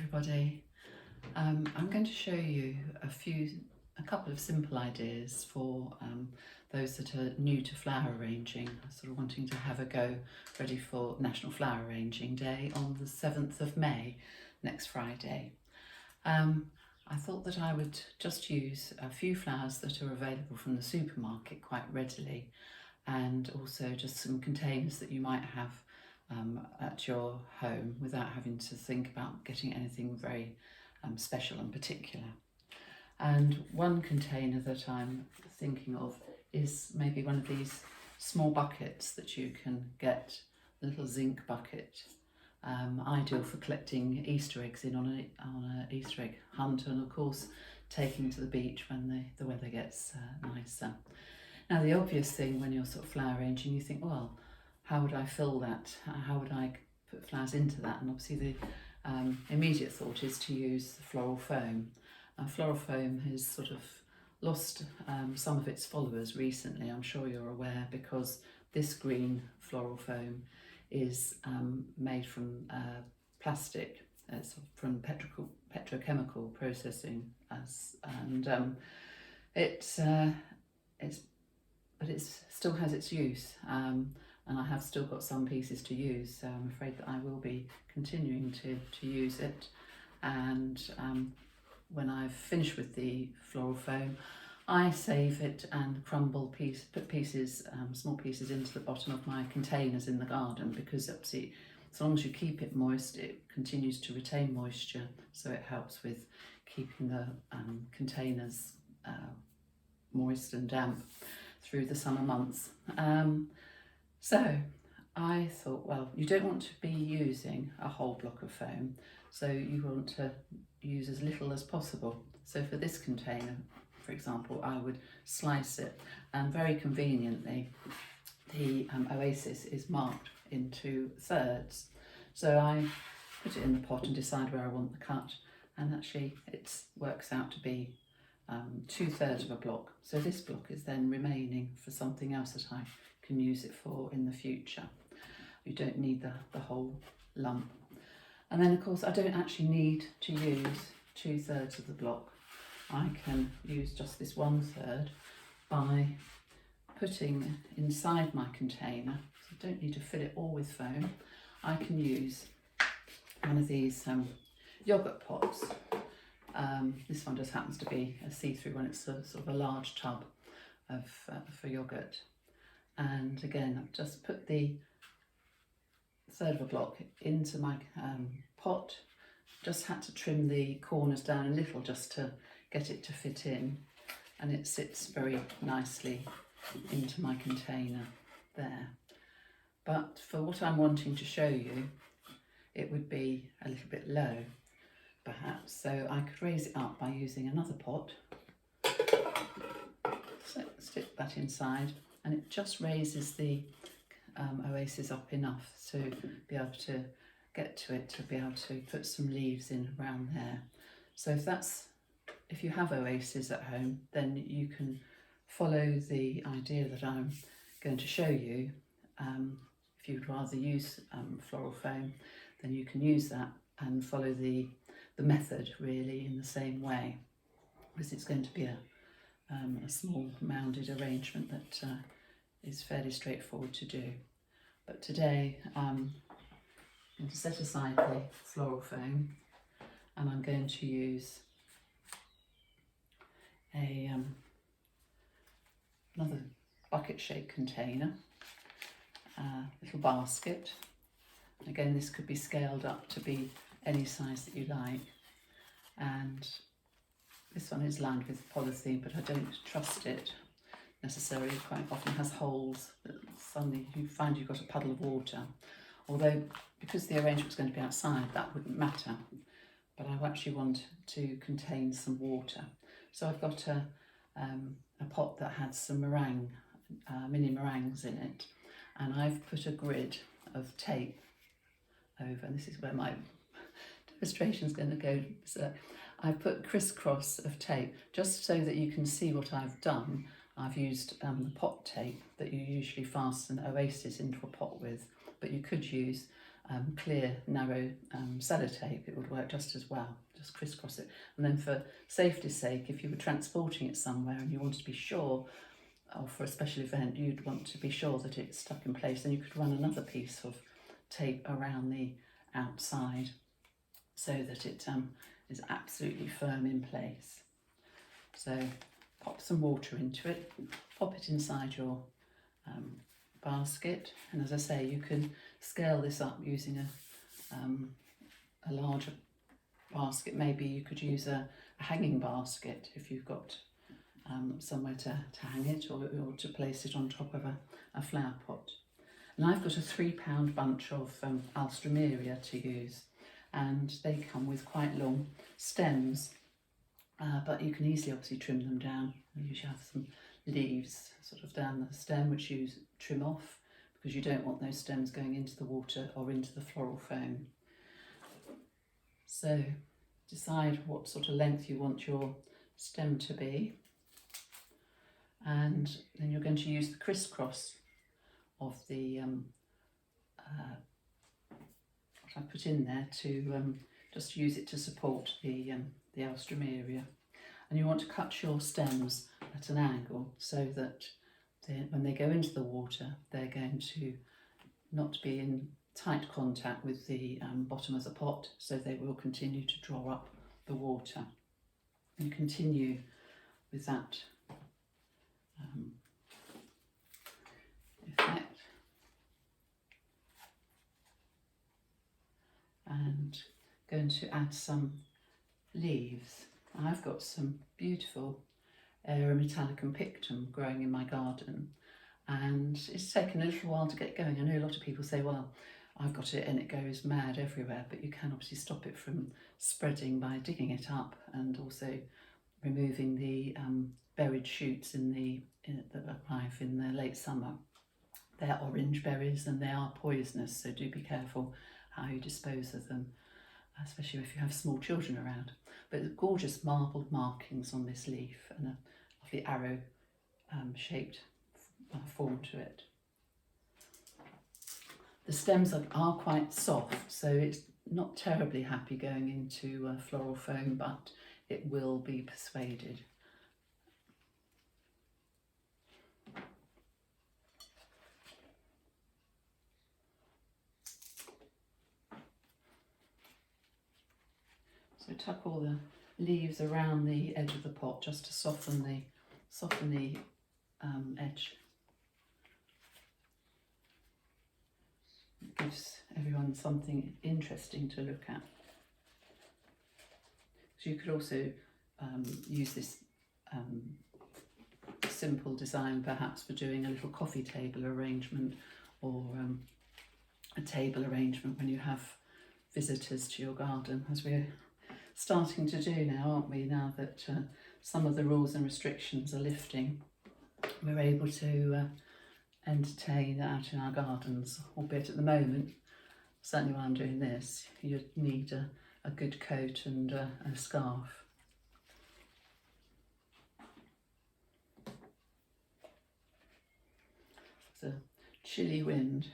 everybody. I'm going to show you a couple of simple ideas for those that are new to flower arranging, sort of wanting to have a go ready for National Flower Arranging Day on the 7th of May, next Friday. I thought that I would just use a few flowers that are available from the supermarket quite readily, and also just some containers that you might have at your home without having to think about getting anything very special and particular. And one container that I'm thinking of is maybe one of these small buckets that you can get, a little zinc bucket, ideal for collecting Easter eggs in on a Easter egg hunt, and of course taking to the beach when the weather gets nicer. Now, the obvious thing when you're sort of flower arranging, you think, well, how would I fill that? How would I put flowers into that? And obviously the immediate thought is to use the floral foam. Floral foam has sort of lost some of its followers recently, I'm sure you're aware, because this green floral foam is made from plastic, from petrochemical processing, but it still has its use, and I have still got some pieces to use, so I'm afraid that I will be continuing to use it. And when I've finished with the floral foam, I save it and put pieces, small pieces into the bottom of my containers in the garden, because obviously as long as you keep it moist, it continues to retain moisture, so it helps with keeping the containers moist and damp through the summer months. So I thought, well, you don't want to be using a whole block of foam, so you want to use as little as possible. So for this container, for example, I would slice it, and very conveniently the oasis is marked into thirds. So I put it in the pot and decide where I want the cut, and actually it works out to be 2/3 of a block. So this block is then remaining for something else that I can use it for in the future. You don't need the whole lump. And then of course I don't actually need to use 2/3 of the block. I can use just this 1/3 by putting inside my container. So I don't need to fill it all with foam. I can use one of these yogurt pots. This one just happens to be a see-through one. It's sort of a large tub for yogurt. And again, I've just put the 1/3 of a block into my pot. Just had to trim the corners down a little just to get it to fit in, and it sits very nicely into my container there. But for what I'm wanting to show you, it would be a little bit low, perhaps, so I could raise it up by using another pot. So stick that inside, and it just raises the oasis up enough to be able to get to it, to be able to put some leaves in around there. So if you have oases at home, then you can follow the idea that I'm going to show you. If you'd rather use floral foam, then you can use that and follow the method really in the same way, because it's going to be a small mounded arrangement that is fairly straightforward to do. But today I'm going to set aside the floral foam, and I'm going to use another bucket shaped container, little basket. Again, this could be scaled up to be any size that you like, and this one is lined with polythene, but I don't trust it necessarily. It quite often has holes that suddenly you find you've got a puddle of water, although because the arrangement's going to be outside, that wouldn't matter, but I actually want to contain some water. So I've got a pot that had some meringue, mini meringues in it, and I've put a grid of tape over, and this is where my demonstration's going to go. So I've put crisscross of tape just so that you can see what I've done. I've used the pot tape that you usually fasten oasis into a pot with, but you could use clear, narrow sellotape, it would work just as well. Just crisscross it. And then for safety's sake, if you were transporting it somewhere and you wanted to be sure, or for a special event, you'd want to be sure that it's stuck in place, then you could run another piece of tape around the outside so that it is absolutely firm in place. So pop some water into it, pop it inside your basket, and as I say, you can scale this up using a larger basket. Maybe you could use a hanging basket if you've got somewhere to hang it, or to place it on top of a flower pot. And I've got a £3 bunch of alstroemeria to use, and they come with quite long stems, but you can easily obviously trim them down. You usually have some leaves sort of down the stem which you trim off, because you don't want those stems going into the water or into the floral foam. So decide what sort of length you want your stem to be, and then you're going to use the crisscross of the what I put in there to just use it to support the alstroemeria. And you want to cut your stems at an angle so that when they go into the water, they're going to not be in tight contact with the bottom of the pot, so they will continue to draw up the water. And continue with that effect, and going to add some leaves. I've got some beautiful Metallicum pictum growing in my garden, and it's taken a little while to get going. I know a lot of people say, well, I've got it and it goes mad everywhere, but you can obviously stop it from spreading by digging it up and also removing the buried shoots that arrive in the late summer. They're orange berries and they are poisonous, so do be careful how you dispose of them, especially if you have small children around. But gorgeous marbled markings on this leaf and a lovely arrow shaped form to it. The stems are quite soft, so it's not terribly happy going into floral foam, but it will be persuaded. So tuck all the leaves around the edge of the pot just to soften the edge. It gives everyone something interesting to look at. So you could also use this simple design perhaps for doing a little coffee table arrangement, or a table arrangement when you have visitors to your garden, as we're starting to do now, aren't we? Now that some of the rules and restrictions are lifting, we're able to entertain out in our gardens, albeit at the moment, certainly while I'm doing this, you'd need a good coat and a scarf. It's a chilly wind.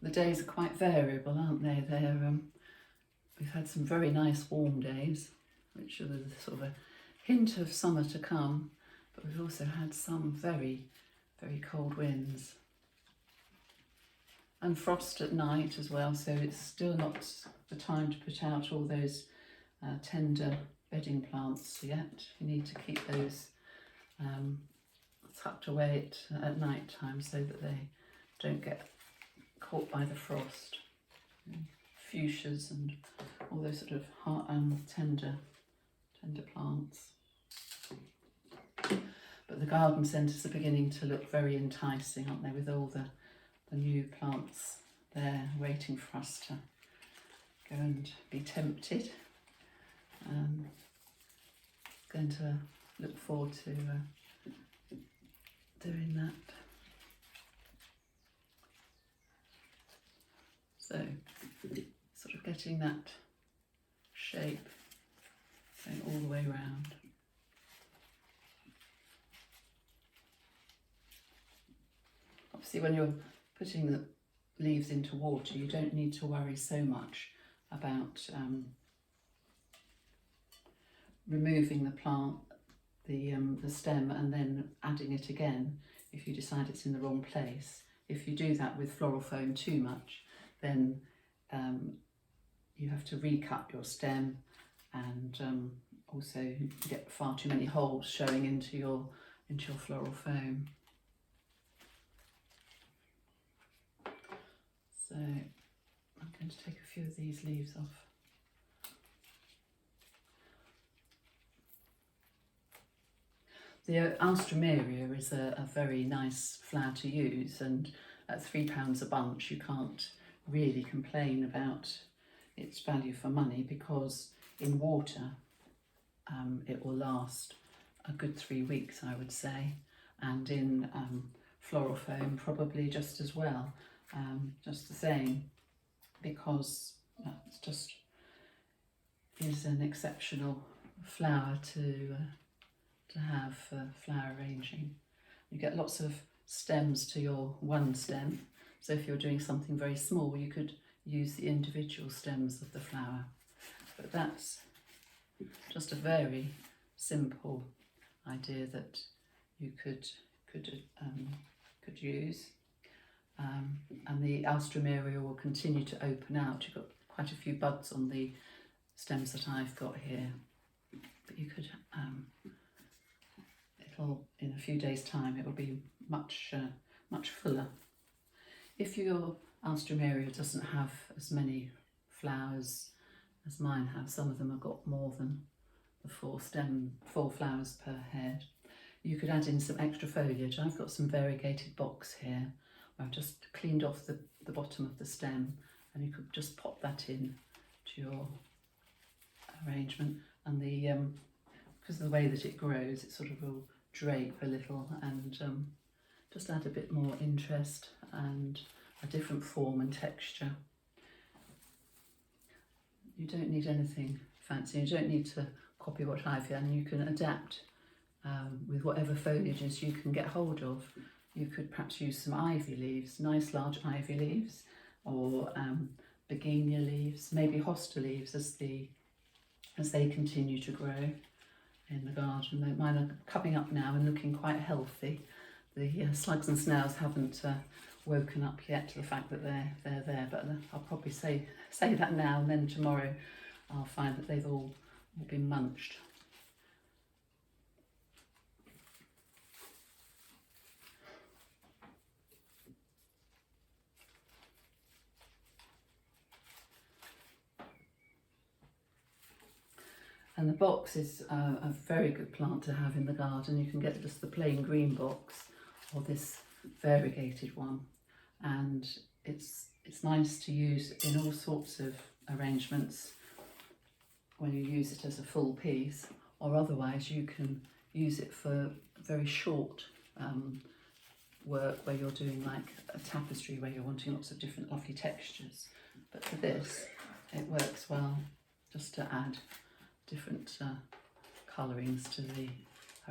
The days are quite variable, aren't they? We've had some very nice warm days, which are the sort of a hint of summer to come, but we've also had some very, very cold winds. And frost at night as well, so it's still not the time to put out all those tender bedding plants yet. You need to keep those tucked away at night time so that they don't get caught by the frost. Fuchsias and all those sort of tender plants. But the garden centres are beginning to look very enticing, aren't they, with all the new plants there waiting for us to go and be tempted. Going to look forward to doing that. So, sort of getting that shape going all the way around. Obviously when you're putting the leaves into water, you don't need to worry so much about removing the plant, the stem, and then adding it again if you decide it's in the wrong place. If you do that with floral foam too much, then you have to recut your stem, and also get far too many holes showing into your floral foam. So I'm going to take a few of these leaves off. The Alstroemeria is a very nice flower to use, and at £3 a bunch you can't really complain about its value for money, because in water it will last a good 3 weeks, I would say, and in floral foam probably just as well, just the same, because it's just is an exceptional flower to have for flower arranging. You get lots of stems to your one stem, so if you're doing something very small you could use the individual stems of the flower, but that's just a very simple idea that you could use, and the Alstroemeria will continue to open out. You've got quite a few buds on the stems that I've got here, but you could in a few days' time it will be much fuller. If your Alstroemeria doesn't have as many flowers as mine have, some of them have got more than the 4 flowers per head, you could add in some extra foliage. I've got some variegated box here where I've just cleaned off the bottom of the stem, and you could just pop that in to your arrangement, and because of the way that it grows, it sort of will drape a little and just add a bit more interest and a different form and texture. You don't need anything fancy, you don't need to copy what I've done. You can adapt with whatever foliages you can get hold of. You could perhaps use some ivy leaves, nice large ivy leaves, or begonia leaves, maybe hosta leaves as they continue to grow in the garden. Mine are coming up now and looking quite healthy. The slugs and snails haven't woken up yet to the fact that they're there, but I'll probably say that now, and then tomorrow I'll find that they've all been munched. And the box is a very good plant to have in the garden. You can get just the plain green box or this variegated one, and it's nice to use in all sorts of arrangements when you use it as a full piece, or otherwise you can use it for very short work where you're doing like a tapestry where you're wanting lots of different lovely textures. But for this it works well just to add different colourings to the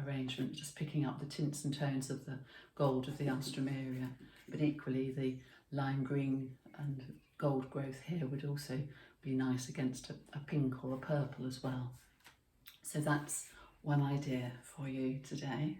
arrangement, just picking up the tints and tones of the gold of the Alstroemeria, but equally the lime green and gold growth here would also be nice against a pink or a purple as well. So that's one idea for you today.